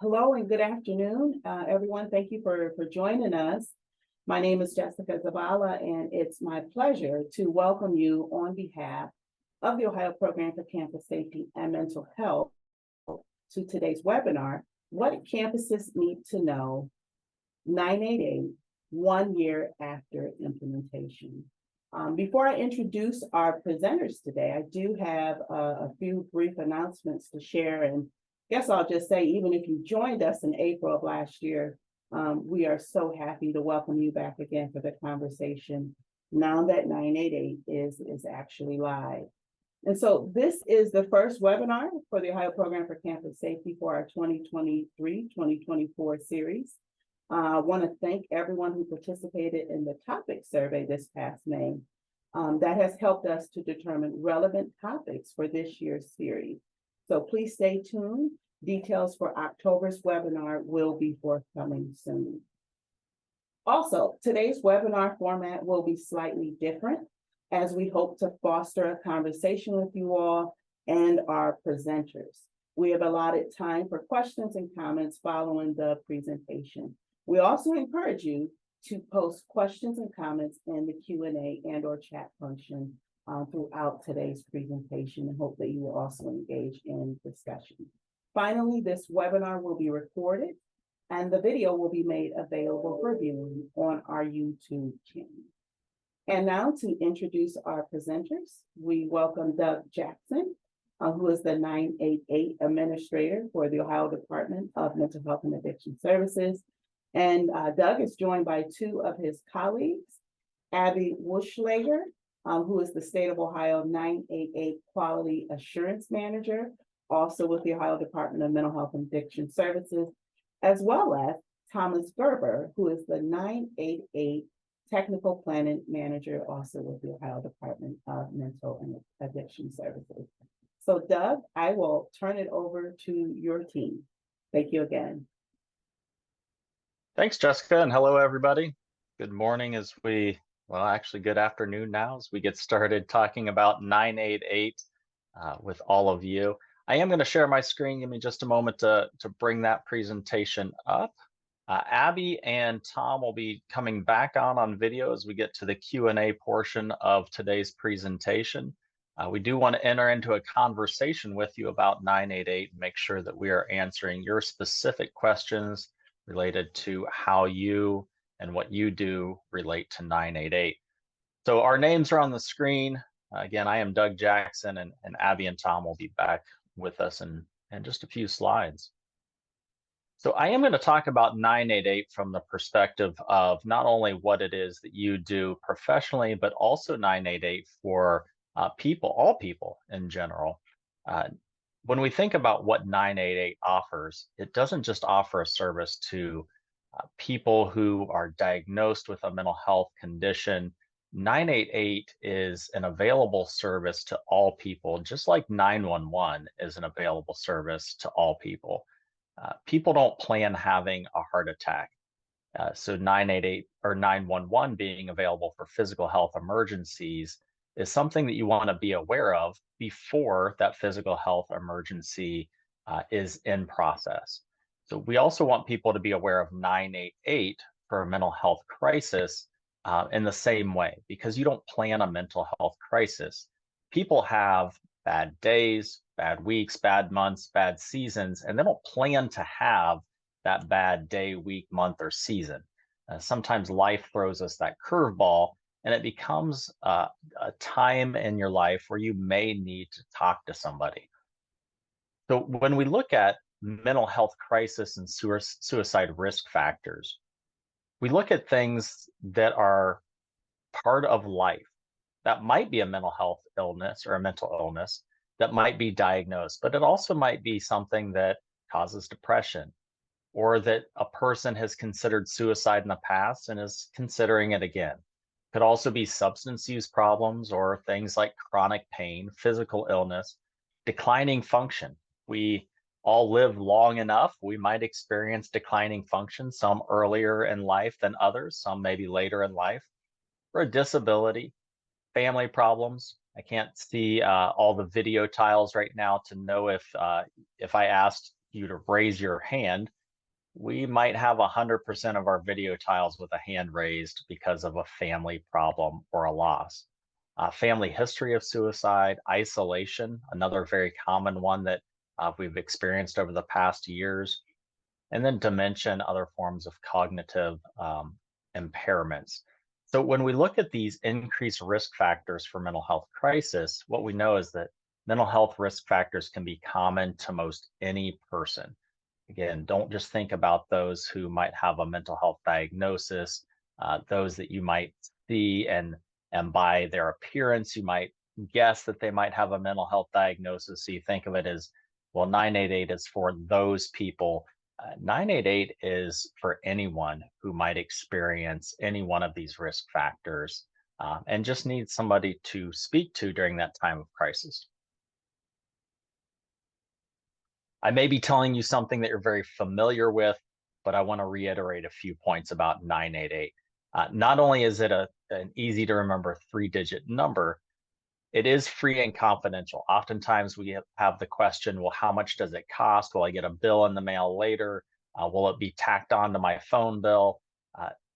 Hello and good afternoon, everyone. Thank you for joining us. My name is Jessica Zavala, and it's my pleasure to welcome you on behalf of the Ohio Program for Campus Safety and Mental Health to today's webinar, What Campuses Need to Know, 988, 1 year after implementation. Before I introduce our presenters today, I do have a few brief announcements to share, and guess I'll just say, even if you joined us in April of last year, we are so happy to welcome you back again for the conversation now that 988 is actually live. And so this is the first webinar for the Ohio Program for Campus Safety for our 2023-2024 series. I want to thank everyone who participated in the topic survey this past May. That has helped us to determine relevant topics for this year's series. So please stay tuned. Details for October's webinar will be forthcoming soon. Also, today's webinar format will be slightly different as we hope to foster a conversation with you all and our presenters. We have allotted time for questions and comments following the presentation. We also encourage you to post questions and comments in the Q&A and/or chat function throughout today's presentation, and hope that you will also engage in discussion. Finally, this webinar will be recorded and the video will be made available for viewing on our YouTube channel. And now to introduce our presenters, we welcome Doug Jackson, who is the 988 Administrator for the Ohio Department of Mental Health and Addiction Services. And Doug is joined by two of his colleagues, Abby Wuschlager, who is the State of Ohio 988 Quality Assurance Manager, also with the Ohio Department of Mental Health and Addiction Services, as well as Thomas Gerber, who is the 988 Technical Planning Manager, also with the Ohio Department of Mental and Addiction Services. So Doug, I will turn it over to your team. Thank you again. Thanks, Jessica, and hello, everybody. Good morning actually good afternoon now as we get started talking about 988 with all of you. I am going to share my screen. Give me just a moment to bring that presentation up. Abby and Tom will be coming back on video as we get to the Q&A portion of today's presentation. We do want to enter into a conversation with you about 988 and make sure that we are answering your specific questions related to how you and what you do relate to 988. So our names are on the screen. Again, I am Doug Jackson, and Abby and Tom will be back with us in just a few slides. So I am going to talk about 988 from the perspective of not only what it is that you do professionally, but also 988 for all people in general. When we think about what 988 offers, it doesn't just offer a service to people who are diagnosed with a mental health condition. 988 is an available service to all people, just like 911 is an available service to all people. People don't plan having a heart attack. So 988 or 911 being available for physical health emergencies is something that you want to be aware of before that physical health emergency is in process. So we also want people to be aware of 988 for a mental health crisis in the same way, because you don't plan a mental health crisis. People have bad days, bad weeks, bad months, bad seasons, and they don't plan to have that bad day, week, month, or season. Sometimes life throws us that curveball, and it becomes a time in your life where you may need to talk to somebody. So when we look at mental health crisis and suicide risk factors, we look at things that are part of life. That might be a mental health illness or a mental illness that might be diagnosed, but it also might be something that causes depression, or that a person has considered suicide in the past and is considering it again. Could also be substance use problems or things like chronic pain, physical illness, declining function. We all live long enough, we might experience declining function, some earlier in life than others, some maybe later in life, or a disability, family problems. I can't see all the video tiles right now to know if I asked you to raise your hand, we might have 100% of our video tiles with a hand raised because of a family problem or a loss. Family history of suicide, isolation, another very common one that we've experienced over the past years, and then dementia and other forms of cognitive impairments. So when we look at these increased risk factors for mental health crisis, what we know is that mental health risk factors can be common to most any person. Again, don't just think about those who might have a mental health diagnosis, those that you might see and by their appearance, you might guess that they might have a mental health diagnosis. So you think of it as, well, 988 is for those people. 988 is for anyone who might experience any one of these risk factors and just needs somebody to speak to during that time of crisis. I may be telling you something that you're very familiar with, but I want to reiterate a few points about 988. Not only is it an easy to remember 3-digit number, it is free and confidential. Oftentimes we have the question, well, how much does it cost? Will I get a bill in the mail later? Will it be tacked on to my phone bill?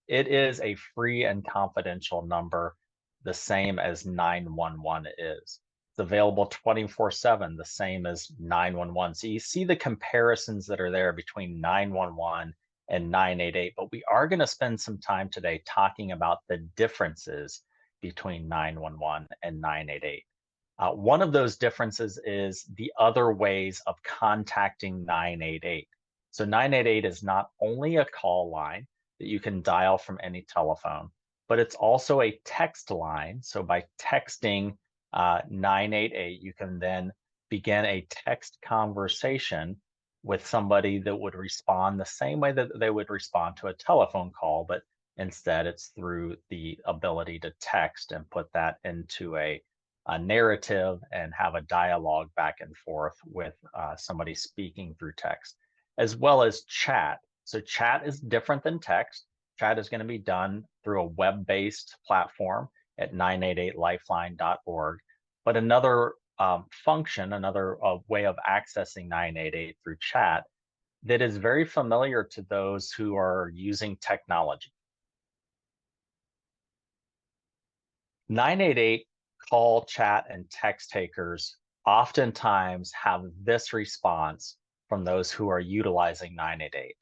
It is a free and confidential number, the same as 911 is. It's available 24/7, the same as 911. So you see the comparisons that are there between 911 and 988, but we are going to spend some time today talking about the differences between 911 and 988. One of those differences is the other ways of contacting 988. So 988 is not only a call line that you can dial from any telephone, but it's also a text line. So by texting 988, you can then begin a text conversation with somebody that would respond the same way that they would respond to a telephone call, but instead it's through the ability to text and put that into a narrative and have a dialogue back and forth with somebody speaking through text, as well as chat. So chat is different than text. Chat is going to be done through a web-based platform at 988lifeline.org. But another function, another way of accessing 988 through chat that is very familiar to those who are using technology. 988 call, chat, and text takers oftentimes have this response from those who are utilizing 988.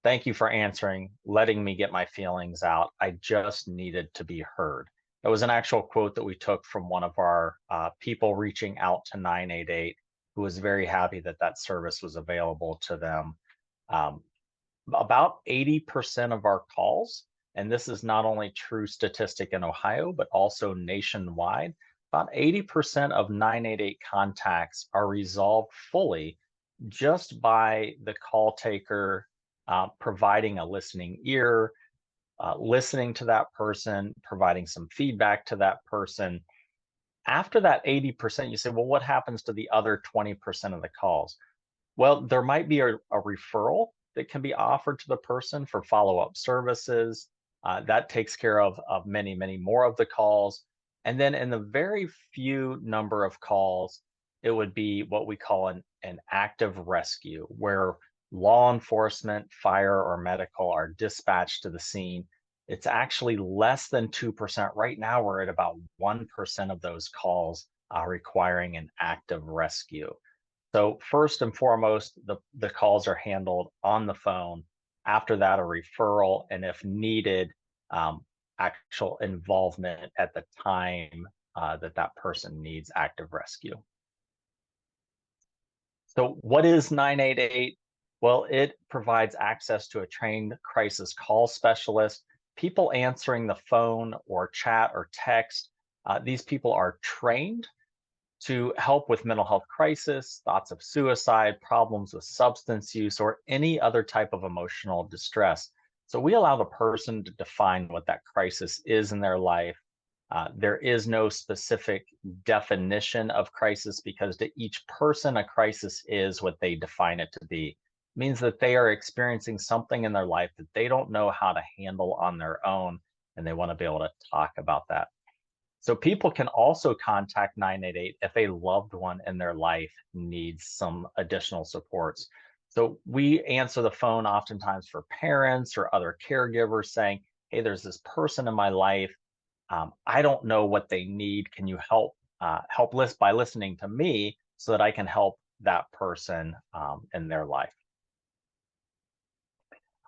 Thank you for answering, letting me get my feelings out. I just needed to be heard. That was an actual quote that we took from one of our people reaching out to 988, who was very happy that that service was available to them. About 80% of our calls, and this is not only true statistic in Ohio, but also nationwide, about 80% of 988 contacts are resolved fully just by the call taker providing a listening ear, listening to that person, providing some feedback to that person. After that 80%, you say, well, what happens to the other 20% of the calls? Well, there might be a referral that can be offered to the person for follow-up services. That takes care of many, many more of the calls. And then in the very few number of calls, it would be what we call an active rescue, where law enforcement, fire, or medical are dispatched to the scene. It's actually less than 2%. Right now, we're at about 1% of those calls requiring an active rescue. So first and foremost, the calls are handled on the phone. After that, a referral, and if needed, actual involvement at the time that person needs active rescue. So what is 988? Well, it provides access to a trained crisis call specialist, people answering the phone or chat or text. These people are trained to help with mental health crisis, thoughts of suicide, problems with substance use, or any other type of emotional distress. So we allow the person to define what that crisis is in their life. There is no specific definition of crisis because to each person, a crisis is what they define it to be. It means that they are experiencing something in their life that they don't know how to handle on their own, and they want to be able to talk about that. So people can also contact 988 if a loved one in their life needs some additional supports. So we answer the phone oftentimes for parents or other caregivers saying, hey, there's this person in my life. I don't know what they need. Can you help list by listening to me so that I can help that person in their life?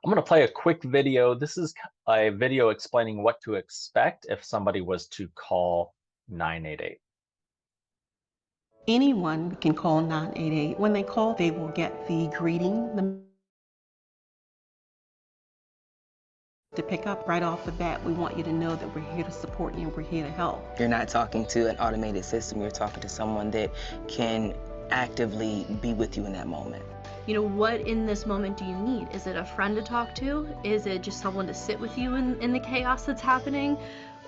I'm going to play a quick video. This is a video explaining what to expect if somebody was to call 988. Anyone can call 988. When they call, they will get the greeting, to pick up right off the bat. We want you to know that we're here to support you and we're here to help. You're not talking to an automated system. You're talking to someone that can actively be with you in that moment. You know, what in this moment do you need? Is it a friend to talk to? Is it just someone to sit with you in the chaos that's happening?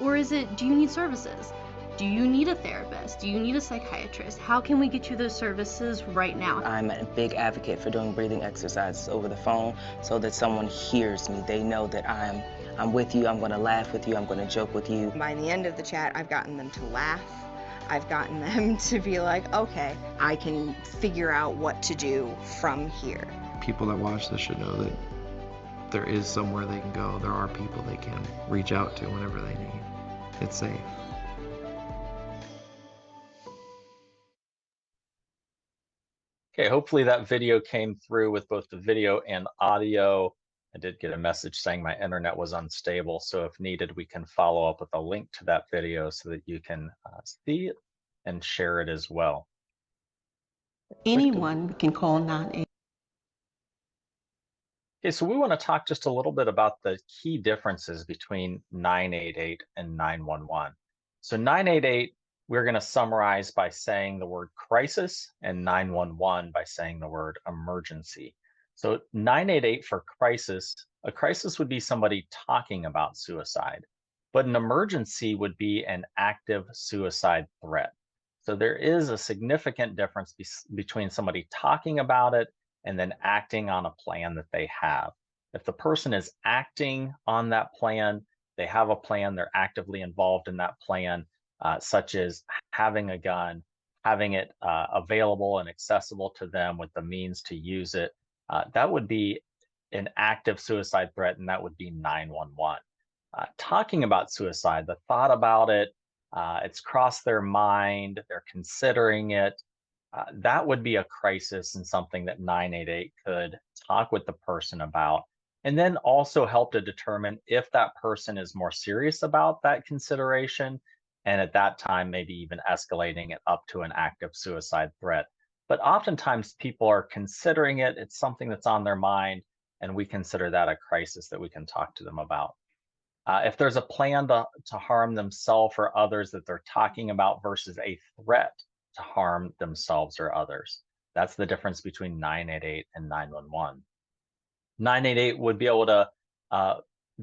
Or is it, do you need services? Do you need a therapist? Do you need a psychiatrist? How can we get you those services right now? I'm a big advocate for doing breathing exercises over the phone so that someone hears me. They know that I'm with you, I'm gonna laugh with you, I'm gonna joke with you. By the end of the chat, I've gotten them to laugh. I've gotten them to be like, okay, I can figure out what to do from here. People that watch this should know that there is somewhere they can go. There are people they can reach out to whenever they need. It's safe. Okay, hopefully that video came through with both the video and audio. I did get a message saying my internet was unstable, so if needed, we can follow up with a link to that video so that you can see it and share it as well. Anyone can call 988. Okay, so we want to talk just a little bit about the key differences between 988 and 911. So 988, we're going to summarize by saying the word crisis, and 911 by saying the word emergency. So 988 for crisis, a crisis would be somebody talking about suicide, but an emergency would be an active suicide threat. So there is a significant difference between somebody talking about it and then acting on a plan that they have. If the person is acting on that plan, they have a plan, they're actively involved in that plan, such as having a gun, having it available and accessible to them with the means to use it, that would be an active suicide threat, and that would be 911. Talking about suicide, the thought about it, it's crossed their mind, they're considering it, that would be a crisis and something that 988 could talk with the person about, and then also help to determine if that person is more serious about that consideration, and at that time, maybe even escalating it up to an active suicide threat. But oftentimes people are considering it, it's something that's on their mind, and we consider that a crisis that we can talk to them about. If there's a plan to harm themselves or others that they're talking about versus a threat to harm themselves or others, that's the difference between 988 and 911. 988 would be able to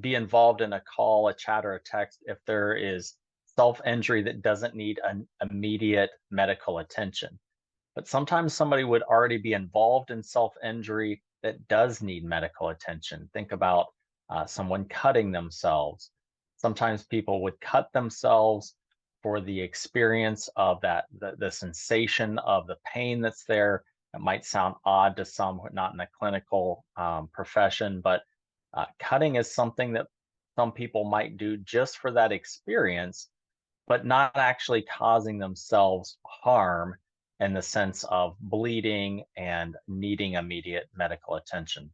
be involved in a call, a chat, or a text if there is self-injury that doesn't need an immediate medical attention. But sometimes somebody would already be involved in self-injury that does need medical attention. Think about someone cutting themselves. Sometimes people would cut themselves for the experience of that, the sensation of the pain that's there. It might sound odd to some not in a clinical profession, but cutting is something that some people might do just for that experience, but not actually causing themselves harm in the sense of bleeding and needing immediate medical attention.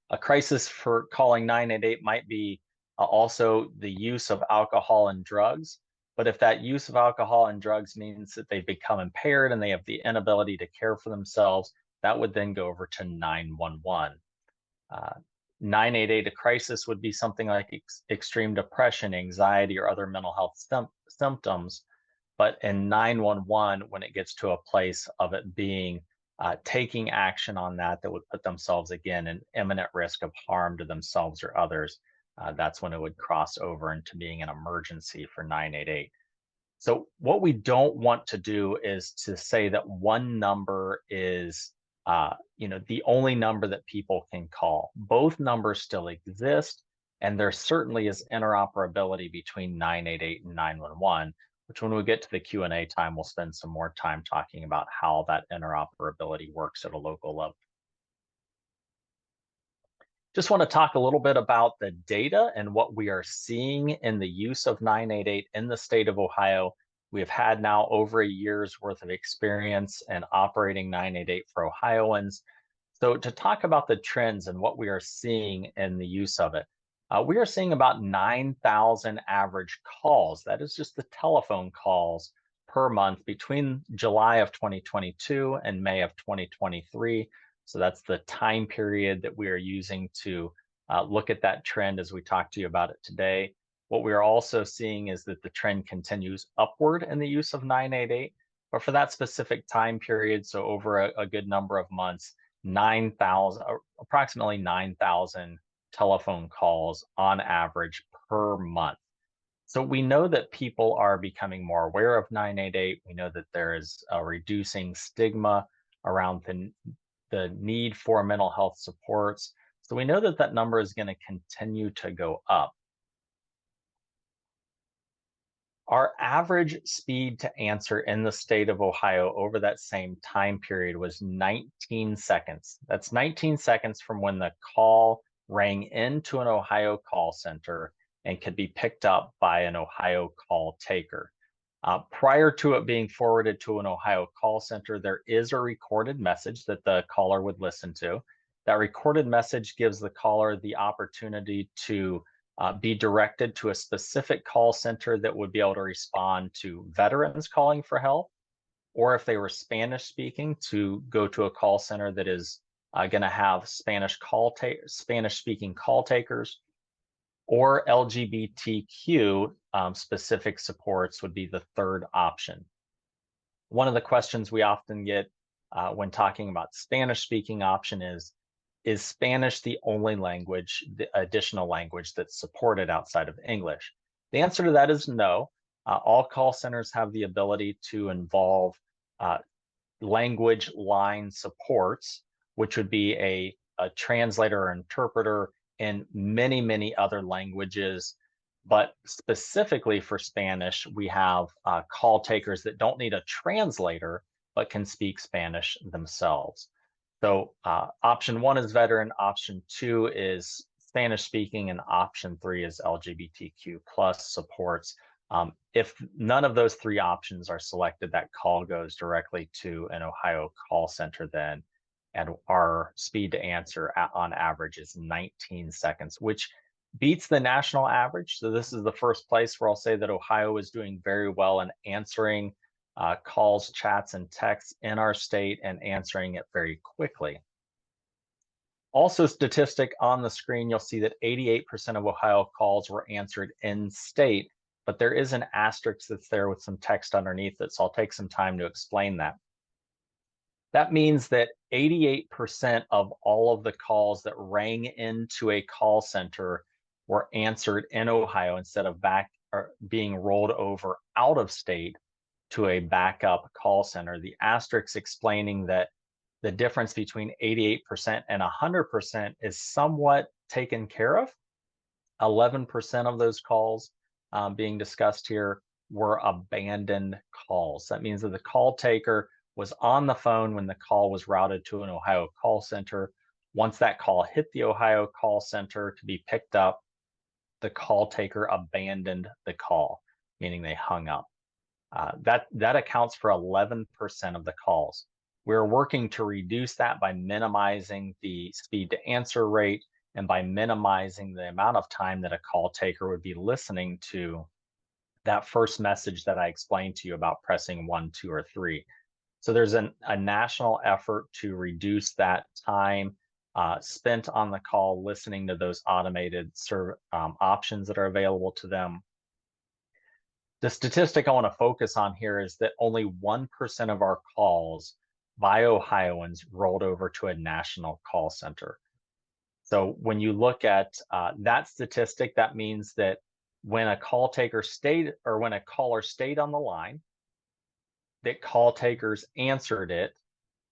A crisis for calling 988 might be also the use of alcohol and drugs. But if that use of alcohol and drugs means that they've become impaired and they have the inability to care for themselves, that would then go over to 911. 988, a crisis would be something like extreme depression, anxiety, or other mental health symptoms. But in 911, when it gets to a place of it being taking action on that would put themselves again in imminent risk of harm to themselves or others, that's when it would cross over into being an emergency for 988. So what we don't want to do is to say that one number is the only number that people can call. Both numbers still exist, and there certainly is interoperability between 988 and 911, which when we get to the Q&A time, we'll spend some more time talking about how that interoperability works at a local level. Just want to talk a little bit about the data and what we are seeing in the use of 988 in the state of Ohio. We have had now over a year's worth of experience in operating 988 for Ohioans. So to talk about the trends and what we are seeing in the use of it, we are seeing about 9,000 average calls. That is just the telephone calls per month between July of 2022 and May of 2023. So that's the time period that we are using to look at that trend as we talk to you about it today. What we are also seeing is that the trend continues upward in the use of 988, but for that specific time period, so over a good number of months, 9,000, approximately 9,000 telephone calls on average per month. So we know that people are becoming more aware of 988. We know that there is a reducing stigma around the need for mental health supports. So we know that that number is going to continue to go up. Our average speed to answer in the state of Ohio over that same time period was 19 seconds. That's 19 seconds from when the call rang into an Ohio call center and could be picked up by an Ohio call taker. Prior to it being forwarded to an Ohio call center, there is a recorded message that the caller would listen to. That recorded message gives the caller the opportunity to be directed to a specific call center that would be able to respond to veterans calling for help, or if they were Spanish speaking, to go to a call center that is going to have Spanish speaking call takers, or LGBTQ specific supports would be the third option. One of the questions we often get when talking about Spanish speaking option is Spanish the only language, the additional language that's supported outside of English? The answer to that is no. All call centers have the ability to involve language line supports, which would be a translator or interpreter in many, many other languages. But specifically for Spanish, we have call takers that don't need a translator, but can speak Spanish themselves. So option one is veteran, option two is Spanish speaking, and option three is LGBTQ plus supports. If none of those three options are selected, that call goes directly to an Ohio call center then, and our speed to answer on average is 19 seconds, which beats the national average. So this is the first place where I'll say that Ohio is doing very well in answering calls, chats, and texts in our state and answering it very quickly. Also, statistic on the screen, you'll see that 88% of Ohio calls were answered in state, but there is an asterisk that's there with some text underneath it, so I'll take some time to explain that. That means that 88% of all of the calls that rang into a call center were answered in Ohio instead of being rolled over out of state to a backup call center. The asterisk explaining that the difference between 88% and 100% is somewhat taken care of. 11% of those calls being discussed here were abandoned calls. That means that the call taker was on the phone when the call was routed to an Ohio call center. Once that call hit the Ohio call center to be picked up, the call taker abandoned the call, meaning they hung up. That accounts for 11% of the calls. We're working to reduce that by minimizing the speed to answer rate and by minimizing the amount of time that a call taker would be listening to that first message that I explained to you about pressing 1, 2, or 3. So there's a national effort to reduce that time spent on the call listening to those automated options that are available to them. The statistic I want to focus on here is that only 1% of our calls by Ohioans rolled over to a national call center. So when you look at that statistic, that means that when a call taker stayed, or when a caller stayed on the line, that call takers answered it.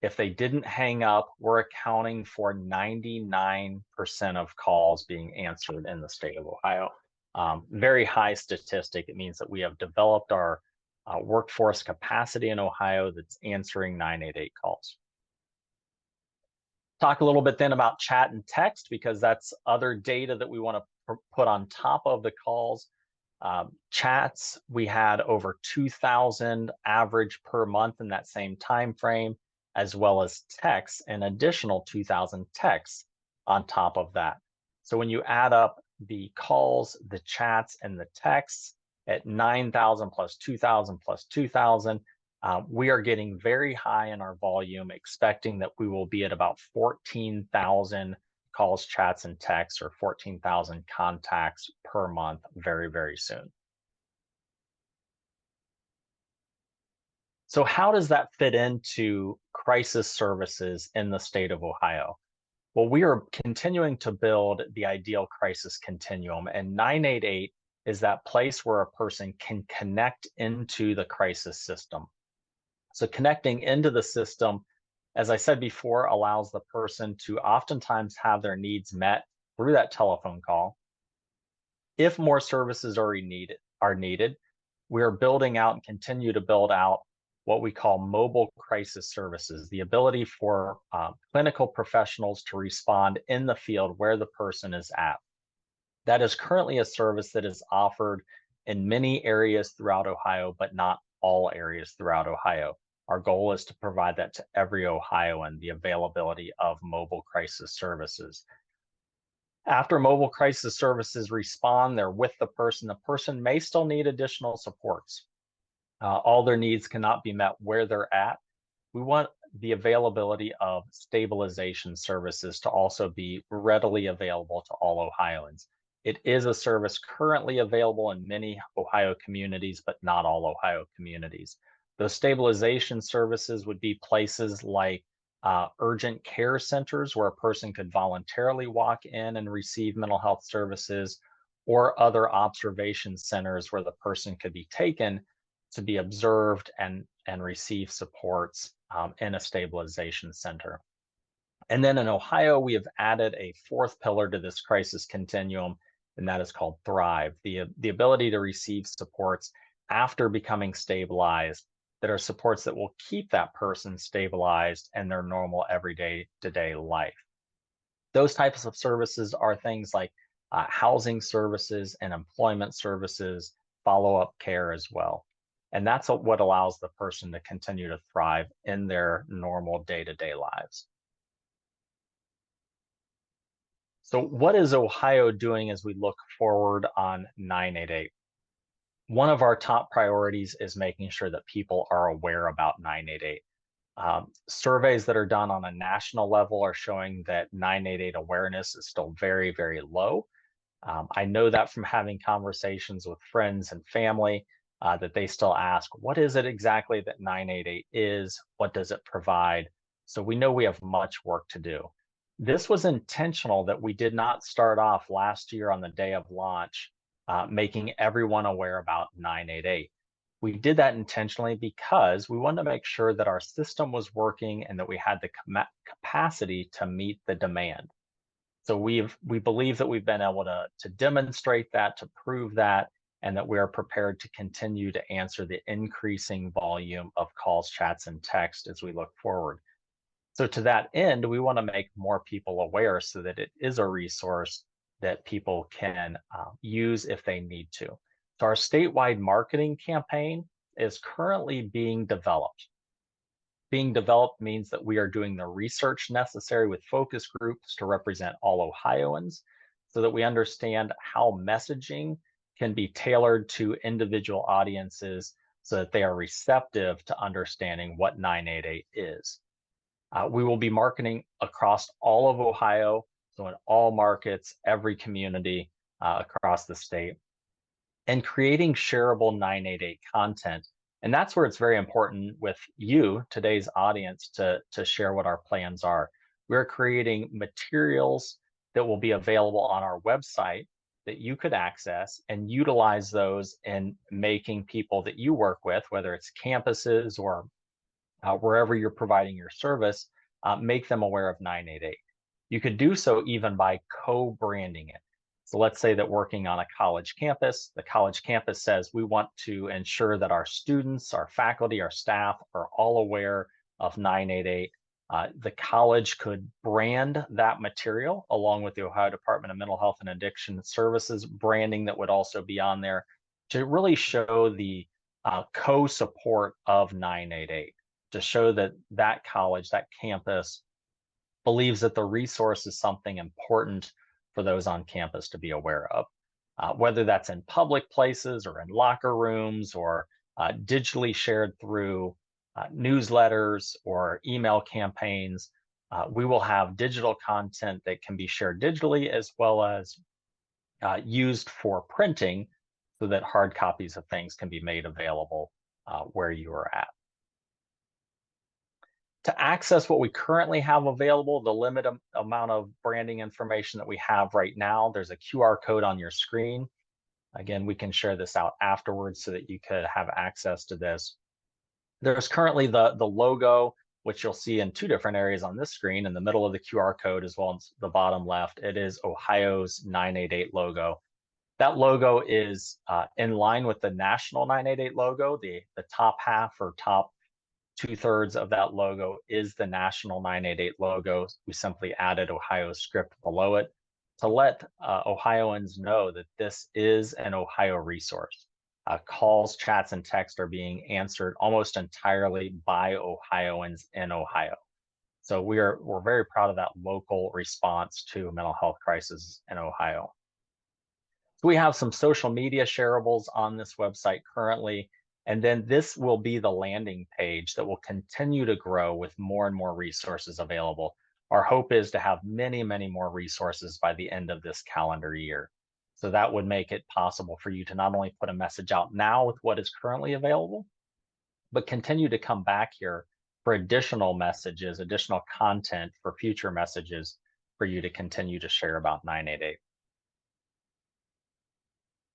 If they didn't hang up, we're accounting for 99% of calls being answered in the state of Ohio. Very high statistic. It means that we have developed our workforce capacity in Ohio that's answering 988 calls. Talk a little bit then about chat and text, because that's other data that we want to put on top of the calls. Chats, we had over 2,000 average per month in that same time frame, as well as texts, an additional 2,000 texts on top of that. So when you add up the calls, the chats, and the texts at 9,000 plus 2,000 plus 2,000, we are getting very high in our volume, expecting that we will be at about 14,000 calls, chats, and texts, or 14,000 contacts per month very, very soon. So how does that fit into crisis services in the state of Ohio? Well, we are continuing to build the ideal crisis continuum, and 988 is that place where a person can connect into the crisis system. So connecting into the system, as I said before, allows the person to oftentimes have their needs met through that telephone call. If more services are needed, we are building out and continue to build out what we call mobile crisis services, the ability for clinical professionals to respond in the field where the person is at. That is currently a service that is offered in many areas throughout Ohio, but not all areas throughout Ohio. Our goal is to provide that to every Ohioan, the availability of mobile crisis services. After mobile crisis services respond, they're with the person may still need additional supports. All their needs cannot be met where they're at. We want the availability of stabilization services to also be readily available to all Ohioans. It is a service currently available in many Ohio communities, but not all Ohio communities. Those stabilization services would be places like urgent care centers, where a person could voluntarily walk in and receive mental health services, or other observation centers where the person could be taken to be observed and receive supports in a stabilization center. And then in Ohio, we have added a fourth pillar to this crisis continuum, and that is called Thrive, the ability to receive supports after becoming stabilized, that are supports that will keep that person stabilized in their normal everyday to-day life. Those types of services are things like housing services and employment services, follow-up care as well. And that's what allows the person to continue to thrive in their normal day-to-day lives. So what is Ohio doing as we look forward on 988? One of our top priorities is making sure that people are aware about 988. Surveys that are done on a national level are showing that 988 awareness is still very, very low. I know that from having conversations with friends and family, that they still ask, what is it exactly that 988 is? What does it provide? So we know we have much work to do. This was intentional, that we did not start off last year on the day of launch making everyone aware about 988. We did that intentionally because we wanted to make sure that our system was working and that we had the capacity to meet the demand. So we believe that we've been able to demonstrate that, to prove that, and that we are prepared to continue to answer the increasing volume of calls, chats, and text as we look forward. So to that end, we want to make more people aware so that it is a resource that people can use if they need to. So our statewide marketing campaign is currently being developed. Being developed means that we are doing the research necessary with focus groups to represent all Ohioans, so that we understand how messaging can be tailored to individual audiences so that they are receptive to understanding what 988 is. We will be marketing across all of Ohio, so in all markets, every community across the state, and creating shareable 988 content. And that's where it's very important with you, today's audience, to share what our plans are. We're creating materials that will be available on our website that you could access and utilize those in making people that you work with, whether it's campuses or wherever you're providing your service, make them aware of 988. You could do so even by co-branding it. So let's say that working on a college campus, the college campus says we want to ensure that our students, our faculty, our staff are all aware of 988. The college could brand that material along with the Ohio Department of Mental Health and Addiction Services branding that would also be on there to really show the co-support of 988, to show that that college, that campus, believes that the resource is something important for those on campus to be aware of, whether that's in public places or in locker rooms or digitally shared through newsletters or email campaigns. We will have digital content that can be shared digitally as well as used for printing so that hard copies of things can be made available where you are at. To access what we currently have available, the limited amount of branding information that we have right now, there's a QR code on your screen. Again, we can share this out afterwards so that you could have access to this. There's currently the logo, which you'll see in two different areas on this screen, in the middle of the QR code as well as the bottom left. It is Ohio's 988 logo. That logo is in line with the national 988 logo. The top half or top 2/3 of that logo is the national 988 logo. We simply added Ohio script below it to let Ohioans know that this is an Ohio resource. Calls, chats, and texts are being answered almost entirely by Ohioans in Ohio. So we're very proud of that local response to mental health crisis in Ohio. So we have some social media shareables on this website currently, and then this will be the landing page that will continue to grow with more and more resources available. Our hope is to have many, many more resources by the end of this calendar year. So that would make it possible for you to not only put a message out now with what is currently available, but continue to come back here for additional messages, additional content for future messages for you to continue to share about 988.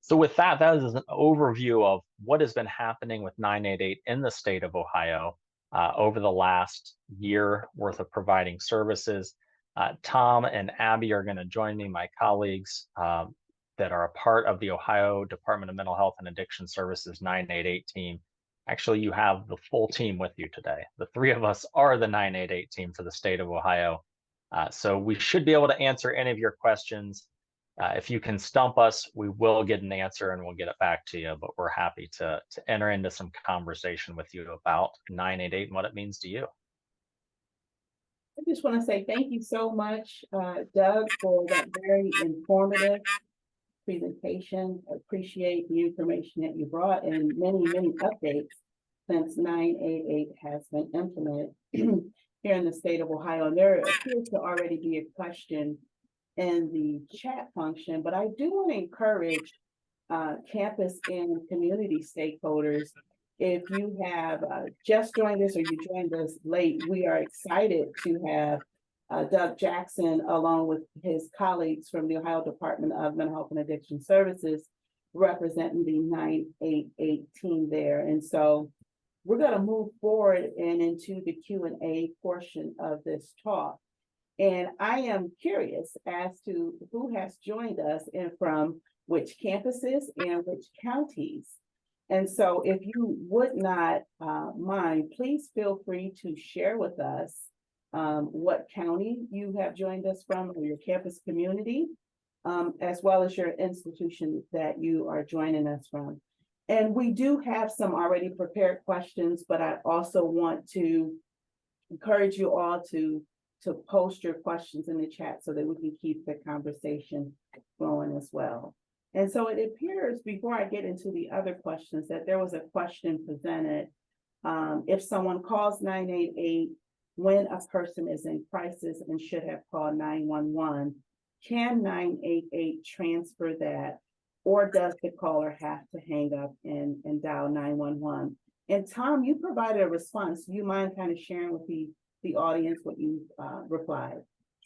So with that, that is an overview of what has been happening with 988 in the state of Ohio over the last year worth of providing services. Tom and Abby are going to join me, my colleagues that are a part of the Ohio Department of Mental Health and Addiction Services 988 team. Actually, you have the full team with you today. The three of us are the 988 team for the state of Ohio. So we should be able to answer any of your questions. If you can stump us, we will get an answer and we'll get it back to you, but we're happy to enter into some conversation with you about 988 and what it means to you. I just want to say thank you so much, Doug, for that very informative presentation. Appreciate the information that you brought and many, many updates since 988 has been implemented here in the state of Ohio. And there appears to already be a question in the chat function, but I do want to encourage campus and community stakeholders. If you have just joined us or you joined us late, we are excited to have Doug Jackson, along with his colleagues from the Ohio Department of Mental Health and Addiction Services, representing the 988 team there. And so we're going to move forward and into the Q&A portion of this talk. And I am curious as to who has joined us and from which campuses and which counties. And so if you would not mind, please feel free to share with us what county you have joined us from or your campus community, as well as your institution that you are joining us from. And we do have some already prepared questions, but I also want to encourage you all to post your questions in the chat so that we can keep the conversation going as well. And so it appears, before I get into the other questions, that there was a question presented. If someone calls 988 when a person is in crisis and should have called 911, can 988 transfer that, or does the caller have to hang up and dial 911? And Tom, you provided a response. Do you mind kind of sharing with the audience what you replied?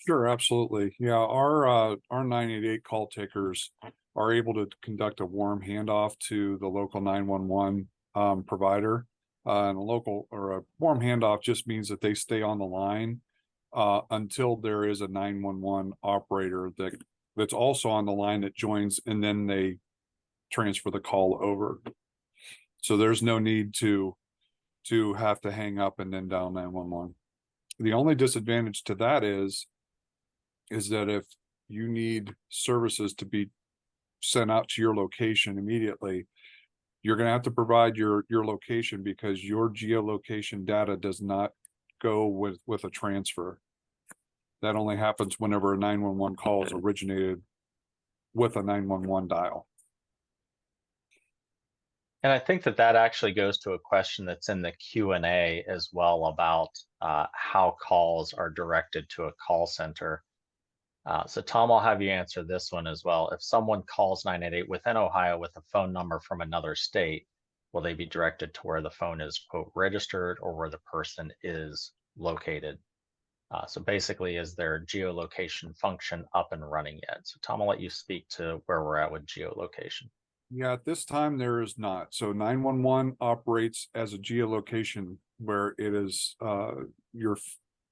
Sure, absolutely. Yeah, our 988 call takers are able to conduct a warm handoff to the local 911 provider. And a local or a warm handoff just means that they stay on the line until there is a 911 operator that's also on the line that joins, and then they transfer the call over. So there's no need to have to hang up and then dial 911. The only disadvantage to that is that if you need services to be sent out to your location immediately, you're going to have to provide your location, because your geolocation data does not go with a transfer. That only happens whenever a 911 call is originated with a 911 dial. And I think that actually goes to a question that's in the Q&A as well about how calls are directed to a call center. So Tom, I'll have you answer this one as well. If someone calls 988 within Ohio with a phone number from another state, will they be directed to where the phone is, quote, registered, or where the person is located? So basically, is their geolocation function up and running yet? So Tom, I'll let you speak to where we're at with geolocation. Yeah, at this time there is not. So 911 operates as a geolocation, where it is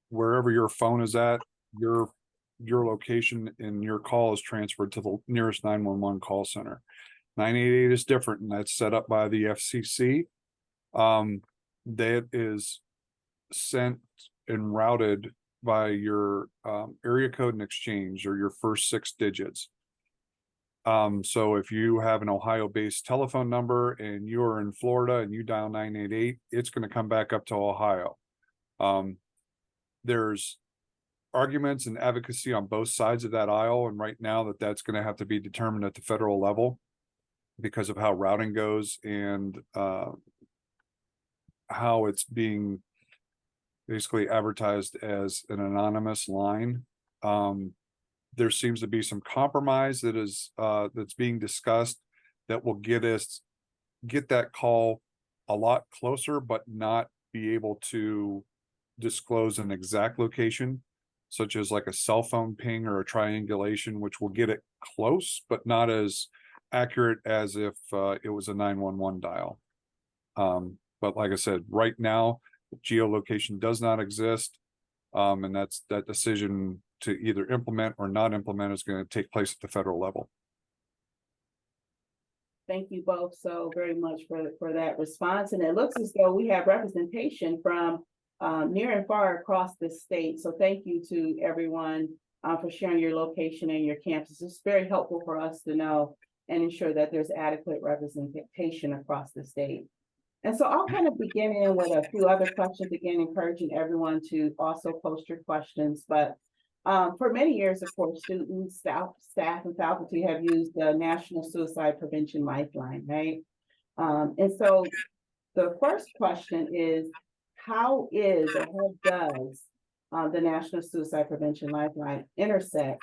wherever your phone is at, your location and your call is transferred to the nearest 911 call center. 988 is different, and that's set up by the FCC. That is sent and routed by your area code and exchange, or your first 6 digits. So if you have an Ohio-based telephone number and you're in Florida and you dial 988, it's going to come back up to Ohio. There's arguments and advocacy on both sides of that aisle, and right now that's going to have to be determined at the federal level because of how routing goes and how it's being basically advertised as an anonymous line. There seems to be some compromise that is that's being discussed that will get that call a lot closer, but not be able to disclose an exact location, such as like a cell phone ping or a triangulation, which will get it close, but not as accurate as if it was a 911 dial. But like I said, right now, geolocation does not exist. And that decision to either implement or not implement is going to take place at the federal level. Thank you both so very much for that response. And it looks as though we have representation from near and far across the state. So thank you to everyone for sharing your location and your campus. It's very helpful for us to know and ensure that there's adequate representation across the state. And so I'll kind of begin in with a few other questions, again, encouraging everyone to also post your questions. But for many years, of course, students, staff, and faculty have used the National Suicide Prevention Lifeline, right? And so the first question is, how does the National Suicide Prevention Lifeline intersect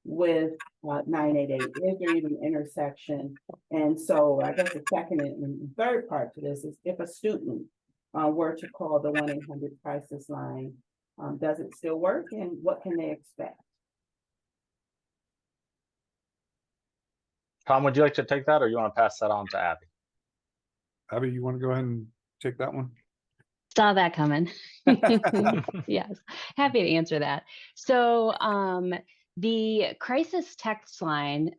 with 988? Is there even an intersection? And so I guess the second and third part to this is, if a student were to call the 1-800 crisis line, does it still work, and what can they expect? Tom, would you like to take that, or you want to pass that on to Abby? Abby, you want to go ahead and take that one? Saw that coming. Yes, happy to answer that. So the crisis text line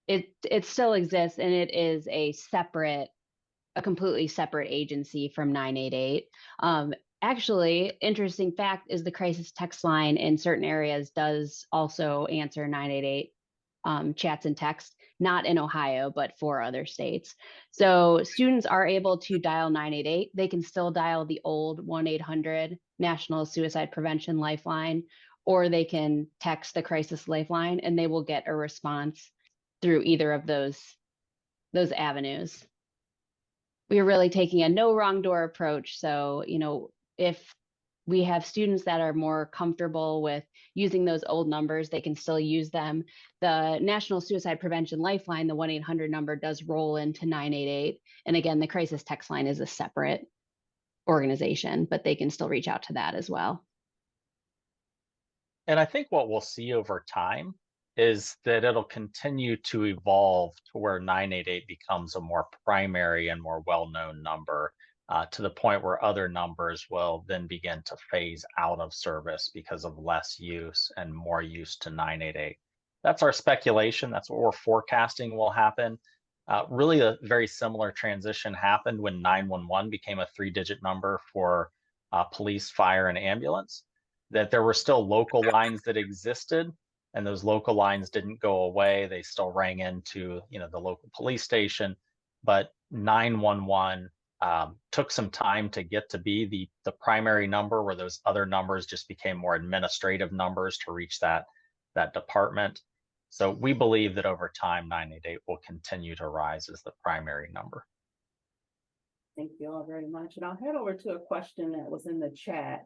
it still exists, and it is a completely separate agency from 988. Actually, interesting fact is the crisis text line in certain areas does also answer 988 chats and text, not in Ohio, but for other states. So students are able to dial 988. They can still dial the old 1-800 National Suicide Prevention Lifeline, or they can text the crisis lifeline, and they will get a response through either of those avenues. We are really taking a no wrong door approach. So, if we have students that are more comfortable with using those old numbers, they can still use them. The National Suicide Prevention Lifeline, the 1-800 number, does roll into 988. And again, the crisis text line is a separate organization, but they can still reach out to that as well. And I think what we'll see over time is that it'll continue to evolve to where 988 becomes a more primary and more well-known number, to the point where other numbers will then begin to phase out of service because of less use and more use to 988. That's our speculation. That's what we're forecasting will happen. Really, a very similar transition happened when 911 became a 3-digit number for police, fire, and ambulance, that there were still local lines that existed, and those local lines didn't go away. They still rang into, the local police station, but 911 took some time to get to be the primary number, where those other numbers just became more administrative numbers to reach that department. So we believe that over time, 988 will continue to rise as the primary number. Thank you all very much. And I'll head over to a question that was in the chat.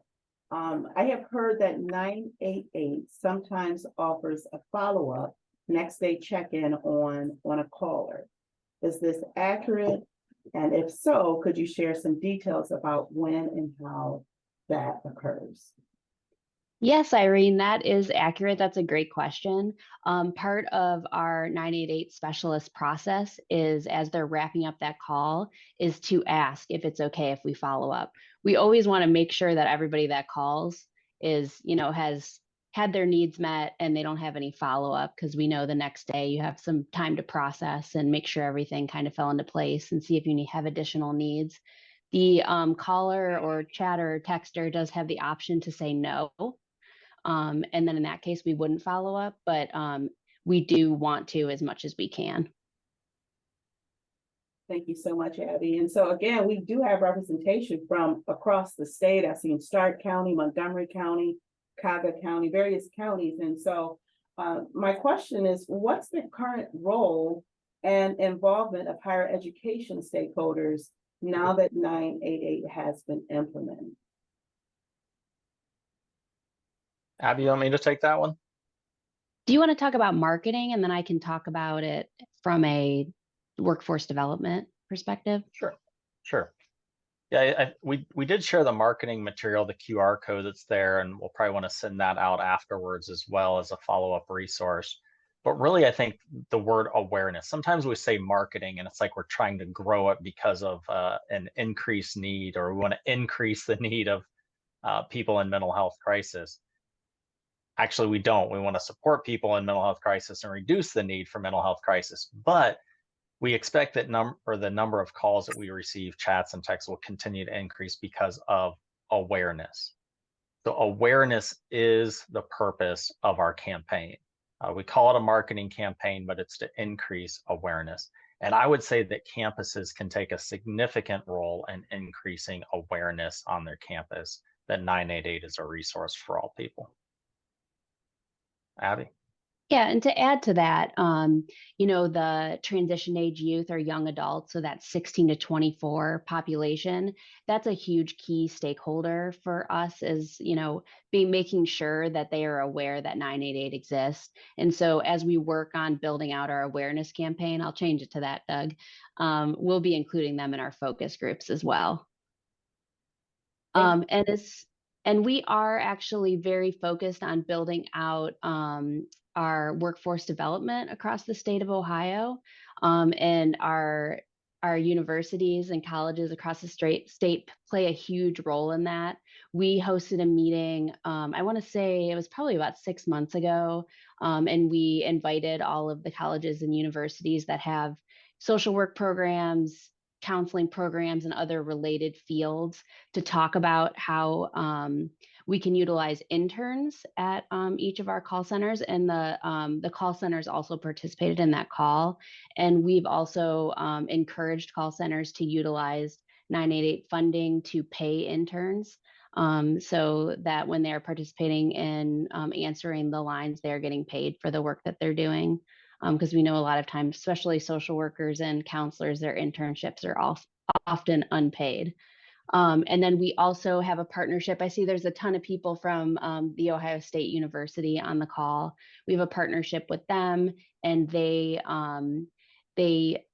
I have heard that 988 sometimes offers a follow-up next day check-in on a caller. Is this accurate? And if so, could you share some details about when and how that occurs? Yes, Irene, that is accurate. That's a great question. Part of our 988 specialist process is, as they're wrapping up that call, is to ask if it's okay if we follow up. We always want to make sure that everybody that calls is, has had their needs met and they don't have any follow-up, because we know the next day you have some time to process and make sure everything kind of fell into place and see if you have additional needs. The caller or chatter or texter does have the option to say no. And then in that case, we wouldn't follow up, but we do want to as much as we can. Thank you so much, Abby. And so again, we do have representation from across the state. I've seen Stark County, Montgomery County, Cuyahoga County, various counties. And so my question is, what's the current role and involvement of higher education stakeholders now that 988 has been implemented? Abby, you want me to take that one? Do you want to talk about marketing, and then I can talk about it from a workforce development perspective? Sure. Yeah, we did share the marketing material, the QR code that's there, and we'll probably want to send that out afterwards as well as a follow-up resource. But really, I think the word awareness, sometimes we say marketing and it's like we're trying to grow it because of an increased need, or we want to increase the need of people in mental health crisis. Actually, we don't. We want to support people in mental health crisis and reduce the need for mental health crisis. But we expect that the number of calls that we receive, chats and texts, will continue to increase because of awareness. So awareness is the purpose of our campaign. We call it a marketing campaign, but it's to increase awareness. And I would say that campuses can take a significant role in increasing awareness on their campus that 988 is a resource for all people. Abby? Yeah, and to add to that, the transition age youth or young adults, so that 16 to 24 population, that's a huge key stakeholder for us, is, making sure that they are aware that 988 exists. And so as we work on building out our awareness campaign, I'll change it to that, Doug, we'll be including them in our focus groups as well. And we are actually very focused on building out our workforce development across the state of Ohio, and our universities and colleges across the state play a huge role in that. We hosted a meeting, I want to say it was probably about 6 months ago, and we invited all of the colleges and universities that have social work programs, counseling programs, and other related fields to talk about how we can utilize interns at each of our call centers. And the call centers also participated in that call. And we've also encouraged call centers to utilize 988 funding to pay interns, so that when they're participating in answering the lines, they're getting paid for the work that they're doing. Because we know a lot of times, especially social workers and counselors, their internships are often unpaid. And then we also have a partnership. I see there's a ton of people from the Ohio State University on the call. We have a partnership with them, and they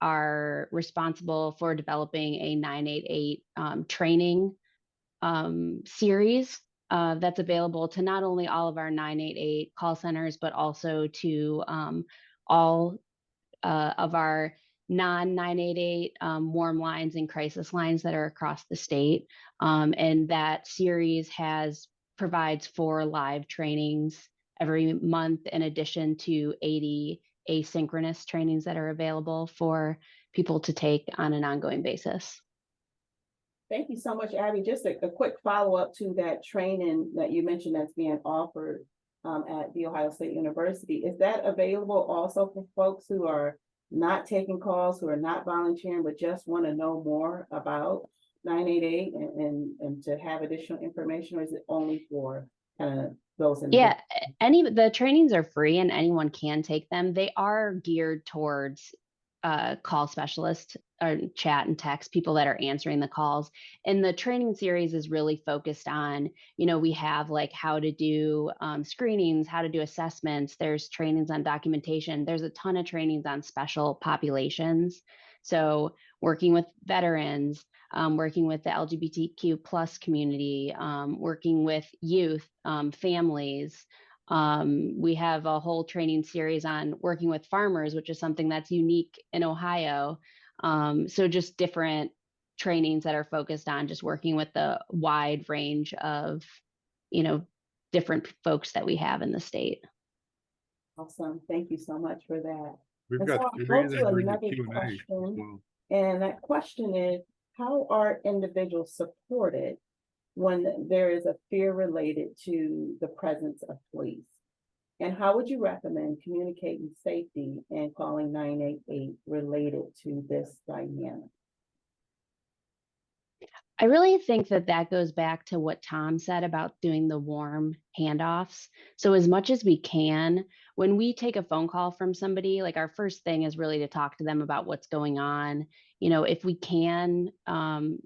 are responsible for developing a 988 training series that's available to not only all of our 988 call centers, but also to all of our non-988 warm lines and crisis lines that are across the state. And that series provides 4 live trainings every month, in addition to 80 asynchronous trainings that are available for people to take on an ongoing basis. Thank you so much, Abby. Just a quick follow-up to that training that you mentioned that's being offered at The Ohio State University. Is that available also for folks who are not taking calls, who are not volunteering, but just want to know more about 988 and to have additional information, or is it only for kind of those in Yeah, the trainings are free and anyone can take them. They are geared towards call specialists or chat and text people that are answering the calls. And the training series is really focused on, we have like how to do screenings, how to do assessments. There's trainings on documentation. There's a ton of trainings on special populations. So working with veterans, working with the LGBTQ plus community, working with youth, families. We have a whole training series on working with farmers, which is something that's unique in Ohio. So just different trainings that are focused on just working with the wide range of, different folks that we have in the state. Awesome. Thank you so much for that. We've And got so I'll three go that to are in the another Q&A as question. well. And that question is, how are individuals supported when there is a fear related to the presence of police? And how would you recommend communicating safety and calling 988 related to this dynamic? I really think that goes back to what Tom said about doing the warm handoffs. So as much as we can, when we take a phone call from somebody, like our first thing is really to talk to them about what's going on. If we can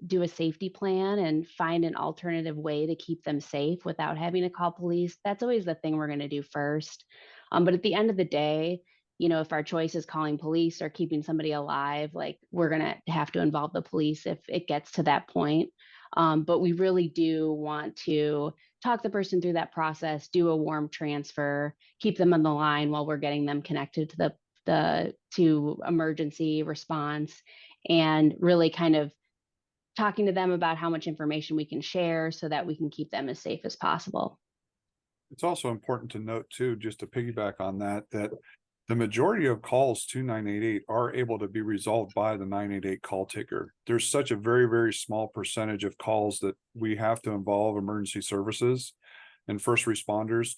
do a safety plan and find an alternative way to keep them safe without having to call police, that's always the thing we're going to do first. But at the end of the day, if our choice is calling police or keeping somebody alive, like we're going to have to involve the police if it gets to that point. But we really do want to talk the person through that process, do a warm transfer, keep them on the line while we're getting them connected to to emergency response, and really kind of talking to them about how much information we can share so that we can keep them as safe as possible. It's also important to note too, just to piggyback on that the majority of calls to 988 are able to be resolved by the 988 call taker. There's such a very, very small percentage of calls that we have to involve emergency services and first responders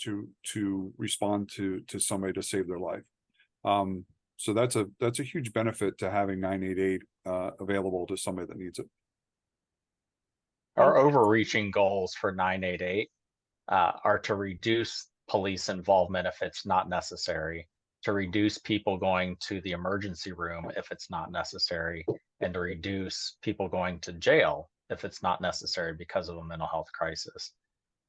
to respond to somebody to save their life. So that's a huge benefit to having 988 available to somebody that needs it. Our overreaching goals for 988 are to reduce police involvement if it's not necessary, to reduce people going to the emergency room if it's not necessary, and to reduce people going to jail if it's not necessary because of a mental health crisis.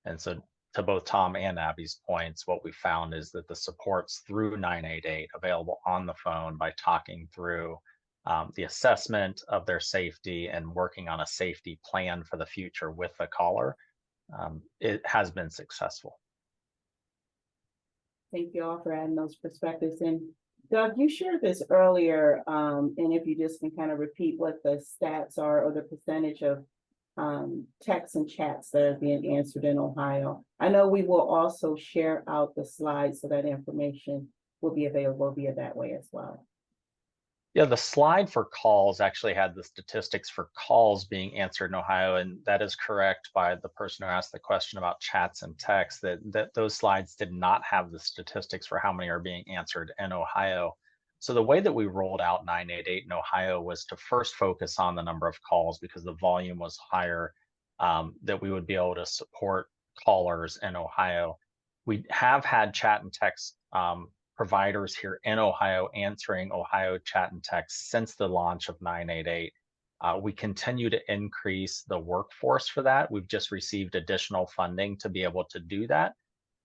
And so to both Tom and Abby's points, what we found is that the supports through 988 available on the phone by talking through the assessment of their safety and working on a safety plan for the future with the caller, it has been successful. Thank you all for adding those perspectives. And Doug, you shared this earlier, and if you just can kind of repeat what the stats are or the percentage of texts and chats that are being answered in Ohio. I know we will also share out the slides so that information will be available via that way as well. Yeah, the slide for calls actually had the statistics for calls being answered in Ohio, and that is correct by the person who asked the question about chats and texts, that those slides did not have the statistics for how many are being answered in Ohio. So the way that we rolled out 988 in Ohio was to first focus on the number of calls because the volume was higher, that we would be able to support callers in Ohio. We have had chat and text providers here in Ohio answering Ohio chat and text since the launch of 988. We continue to increase the workforce for that. We've just received additional funding to be able to do that.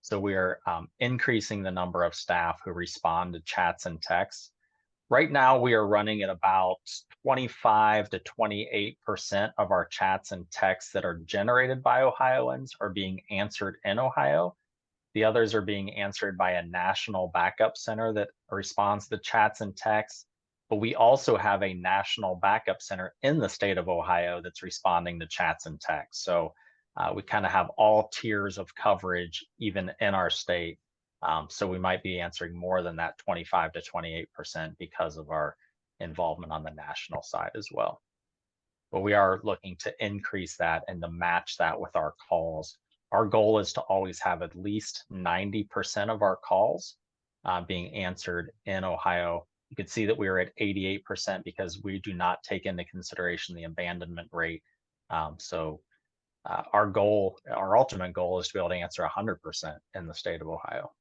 So we are increasing the number of staff who respond to chats and texts. Right now, we are running at about 25 to 28% of our chats and texts that are generated by Ohioans are being answered in Ohio. The others are being answered by a national backup center that responds to chats and texts. But we also have a national backup center in the state of Ohio that's responding to chats and texts. So we kind of have all tiers of coverage even in our state. So we might be answering more than that 25 to 28% because of our involvement on the national side as well. but we are looking to increase that and to match that with our calls. Our goal is to always have at least 90% of our calls being answered in Ohio. You can see that we are at 88% because we do not take into consideration the abandonment rate. Our goal, our ultimate goal, is to be able to answer 100% in the state of Ohio.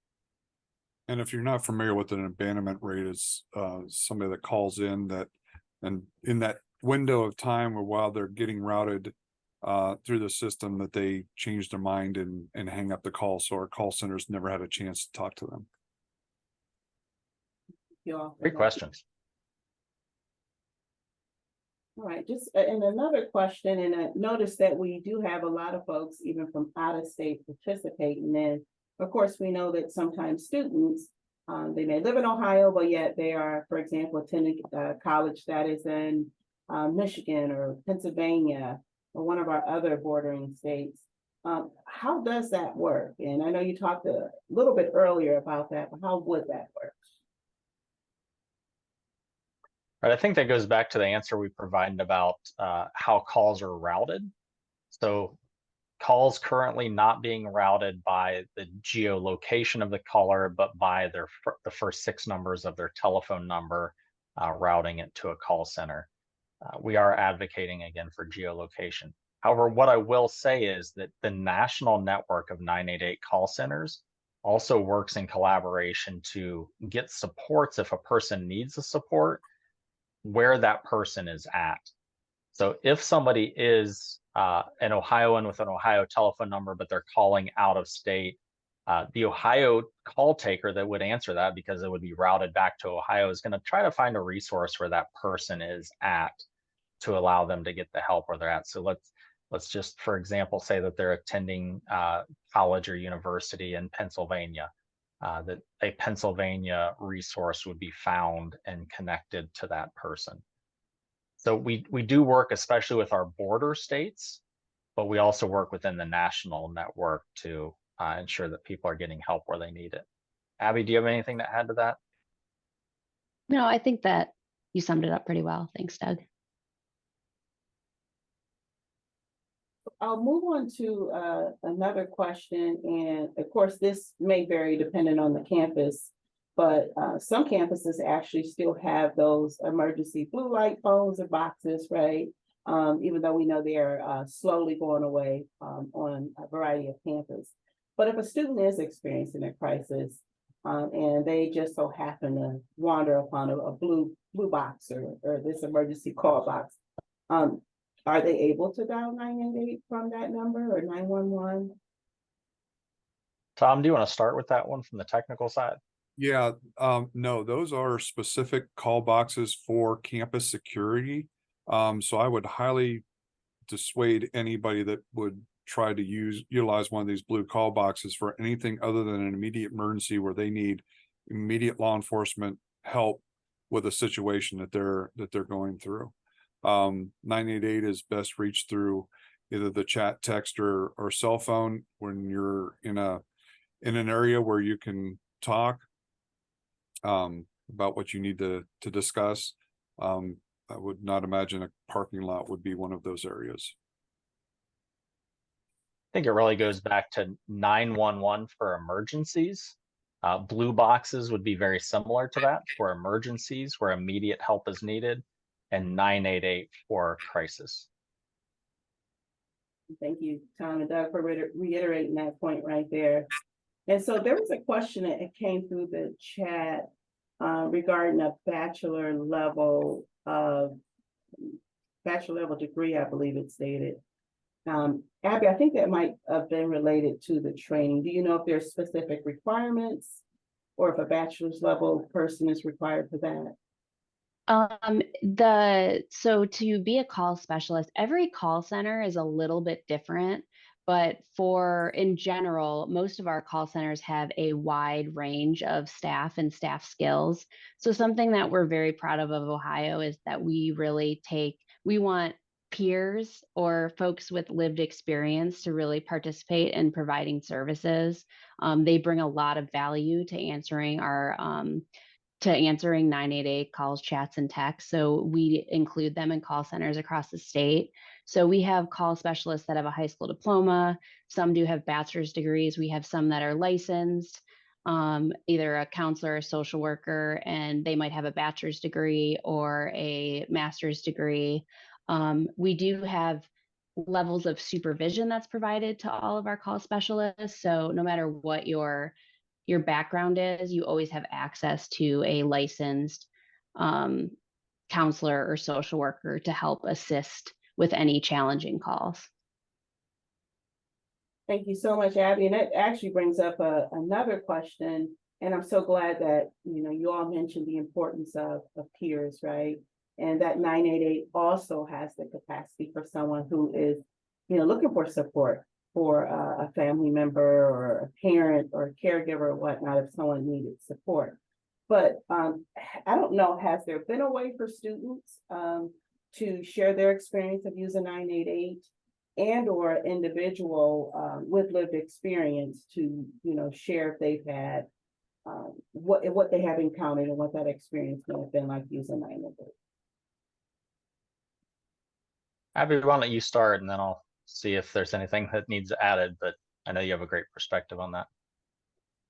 And if you're not familiar with an abandonment rate, is somebody that calls in that, and in that window of time or while they're getting routed through the system, that they change their mind and hang up the call. So our call centers never had a chance to talk to them. Great questions. All right, just and another question, and I noticed that we do have a lot of folks, even from out of state, participating. And of course, we know that sometimes students, they may live in Ohio, but yet they are, for example, attending college that is in Michigan or Pennsylvania or one of our other bordering states. How does that work? And I know you talked a little bit earlier about that, but how would that work? Right, I think that goes back to the answer we provided about how calls are routed. So calls currently not being routed by the geolocation of the caller, but by the first 6 numbers of their telephone number, routing it to a call center. We are advocating again for geolocation. However, what I will say is that the national network of 988 call centers also works in collaboration to get supports if a person needs a support, where that person is at. So if somebody is an Ohioan with an Ohio telephone number, but they're calling out of state, the Ohio call taker that would answer that, because it would be routed back to Ohio, is going to try to find a resource where that person is at to allow them to get the help where they're at. So let's just, for example, say that they're attending college or university in Pennsylvania. That a Pennsylvania resource would be found and connected to that person. So we do work especially with our border states, but we also work within the national network to ensure that people are getting help where they need it. Abby, do you have anything to add to that? No, I think that you summed it up pretty well. Thanks, Doug. I'll move on to another question, and of course, this may vary depending on the campus, but some campuses actually still have those emergency blue light phones or boxes, right? Even though we know they're slowly going away on a variety of campuses. But if a student is experiencing a crisis and they just so happen to wander upon a blue box or this emergency call box, are they able to dial 988 from that number or 911? Tom, do you want to start with that one from the technical side? Yeah, no, those are specific call boxes for campus security. So I would highly dissuade anybody that would try to utilize one of these blue call boxes for anything other than an immediate emergency where they need immediate law enforcement help with a situation that they're going through. 988 is best reached through either the chat, text, or cell phone when you're in an area where you can talk about what you need to discuss. I would not imagine a parking lot would be one of those areas. I think it really goes back to 911 for emergencies. Blue boxes would be very similar to that for emergencies where immediate help is needed, and 988 for crisis. Thank you, Tom and Doug, for reiterating that point right there. And so there was a question that came through the chat regarding a bachelor level degree, I believe it stated. Abby, I think that might have been related to the training. Do you know if there's specific requirements or if a bachelor's level person is required for that? So to be a call specialist, every call center is a little bit different, but in general, most of our call centers have a wide range of staff and staff skills. So something that we're very proud of Ohio is that we want peers or folks with lived experience to really participate in providing services. They bring a lot of value to answering our to answering 988 calls, chats, and texts. So we include them in call centers across the state. So we have call specialists that have a high school diploma. Some do have bachelor's degrees. We have some that are licensed, either a counselor or a social worker, and they might have a bachelor's degree or a master's degree. We do have levels of supervision that's provided to all of our call specialists. So no matter what your background is, you always have access to a licensed counselor or social worker to help assist with any challenging calls. Thank you so much, Abby. And that actually brings up another question. And I'm so glad that, you all mentioned the importance of peers, right? And that 988 also has the capacity for someone who is, looking for support for a family member or a parent or a caregiver or whatnot if someone needed support. But I don't know, has there been a way for students to share their experience of using 988 and or individual with lived experience to, share if they've had what they have encountered and what that experience may have been like using 988? Abby, why don't you start, and then I'll see if there's anything that needs added, but I know you have a great perspective on that.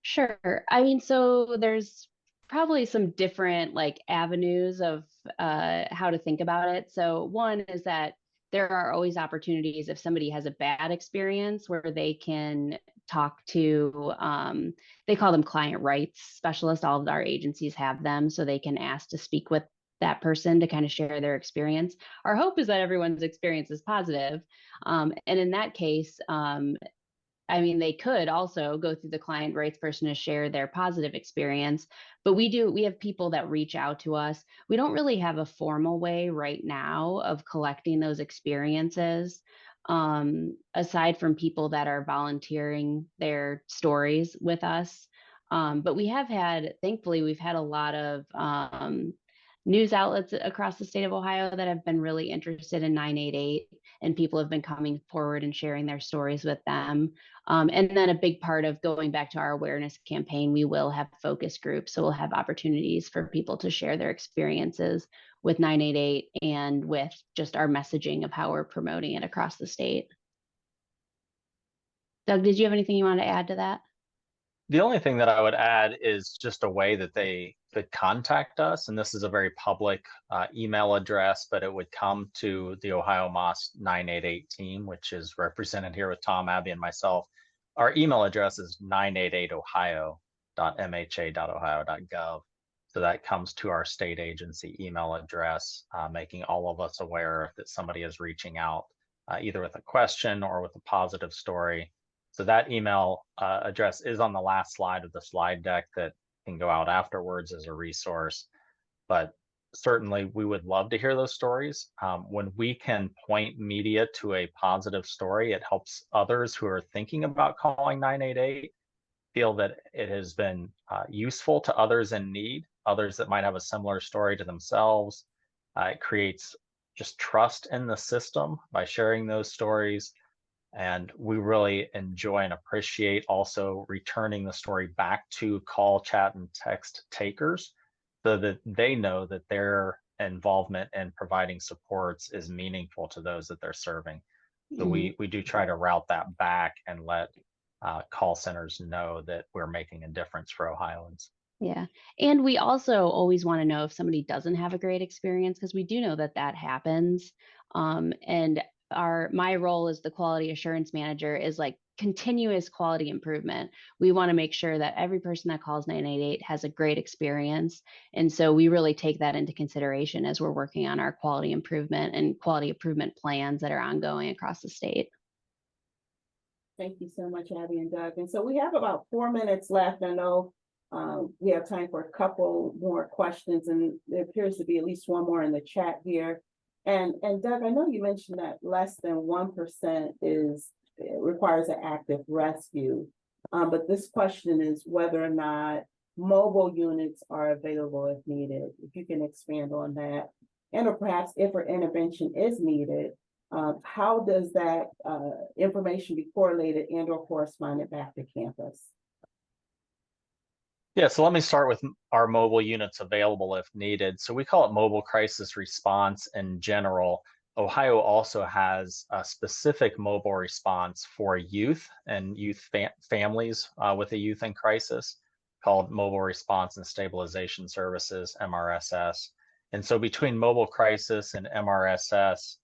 Sure. I mean, so there's probably some different avenues of how to think about it. So one is that there are always opportunities if somebody has a bad experience where they can talk to, they call them client rights specialists. All of our agencies have them, so they can ask to speak with that person to kind of share their experience. Our hope is that everyone's experience is positive. And in that case, they could also go through the client rights person to share their positive experience, but we have people that reach out to us. We don't really have a formal way right now of collecting those experiences, aside from people that are volunteering their stories with us. But thankfully, we've had a lot of news outlets across the state of Ohio that have been really interested in 988, and people have been coming forward and sharing their stories with them. And then a big part of going back to our awareness campaign, we will have focus groups. So we'll have opportunities for people to share their experiences with 988 and with just our messaging of how we're promoting it across the state. Doug, did you have anything you want to add to that? The only thing that I would add is just a way that they could contact us. And this is a very public email address, but it would come to the Ohio MOS 988 team, which is represented here with Tom, Abby, and myself. Our email address is 988ohio.mha.ohio.gov. So that comes to our state agency email address, making all of us aware that somebody is reaching out either with a question or with a positive story. So that email address is on the last slide of the slide deck that can go out afterwards as a resource. But certainly we would love to hear those stories. When we can point media to a positive story, it helps others who are thinking about calling 988 feel that it has been useful to others in need, others that might have a similar story to themselves. It creates just trust in the system by sharing those stories. And we really enjoy and appreciate also returning the story back to call, chat, and text takers so that they know that their involvement in providing supports is meaningful to those that they're serving. So we do try to route that back and let call centers know that we're making a difference for Ohioans. Yeah. And we also always want to know if somebody doesn't have a great experience, because we do know that happens. And my role as the quality assurance manager is continuous quality improvement. We want to make sure that every person that calls 988 has a great experience. And so we really take that into consideration as we're working on our quality improvement plans that are ongoing across the state. Thank you so much, Abby and Doug. And so we have about 4 minutes left. I know we have time for a couple more questions, and there appears to be at least one more in the chat here. And Doug, I know you mentioned that less than 1% requires an active rescue, but this question is whether or not mobile units are available if needed. If you can expand on that, and or perhaps if an intervention is needed, how does that information be correlated and or corresponded back to campus? Yeah, so let me start with our mobile units available if needed. So we call it mobile crisis response in general. Ohio also has a specific mobile response for youth and youth families with a youth in crisis called Mobile Response and Stabilization Services, MRSS. And so between mobile crisis and MRSS,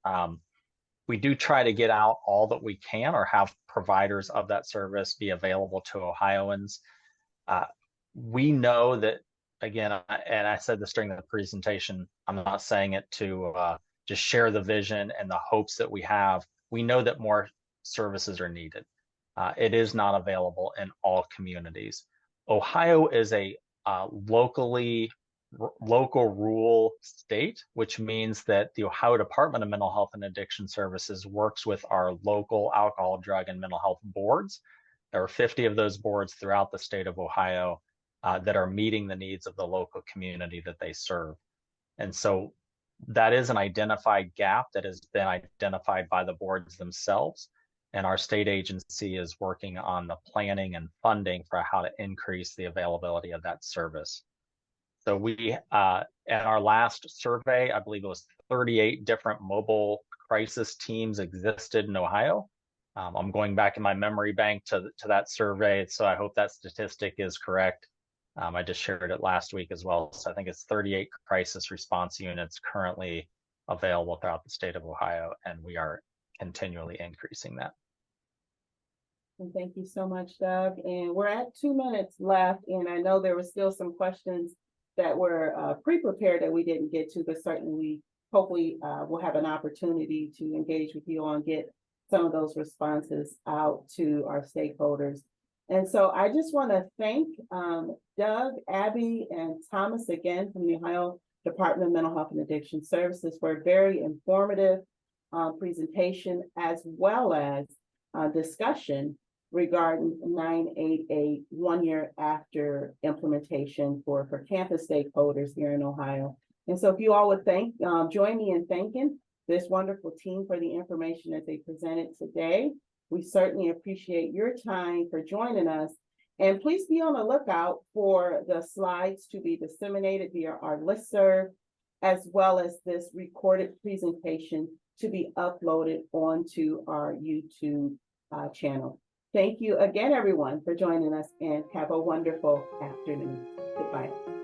we do try to get out all that we can or have providers of that service be available to Ohioans. Uh, we know that, again, and I said this during the presentation, I'm not saying it to just share the vision and the hopes that we have. We know that more services are needed. It is not available in all communities. Ohio is a local rural state, which means that the Ohio Department of Mental Health and Addiction Services works with our local alcohol, drug, and mental health boards. There are 50 of those boards throughout the state of Ohio that are meeting the needs of the local community that they serve. And so that is an identified gap that has been identified by the boards themselves. And our state agency is working on the planning and funding for how to increase the availability of that service. So we, in our last survey, I believe it was 38 different mobile crisis teams existed in Ohio. I'm going back in my memory bank to that survey, so I hope that statistic is correct. I just shared it last week as well. So I think it's 38 crisis response units currently available throughout the state of Ohio, and we are continually increasing that. And thank you so much, Doug. And we're at 2 minutes left, and I know there were still some questions that were pre-prepared that we didn't get to, but certainly hopefully we'll have an opportunity to engage with you and get some of those responses out to our stakeholders. And so I just want to thank Doug, Abby, and Thomas again from the Ohio Department of Mental Health and Addiction Services for a very informative presentation, as well as discussion regarding 988 1 year after implementation for campus stakeholders here in Ohio. And so if you all would join me in thanking this wonderful team for the information that they presented today. We certainly appreciate your time for joining us. And please be on the lookout for the slides to be disseminated via our listserv, as well as this recorded presentation to be uploaded onto our YouTube channel. Thank you again, everyone, for joining us, and have a wonderful afternoon. Goodbye.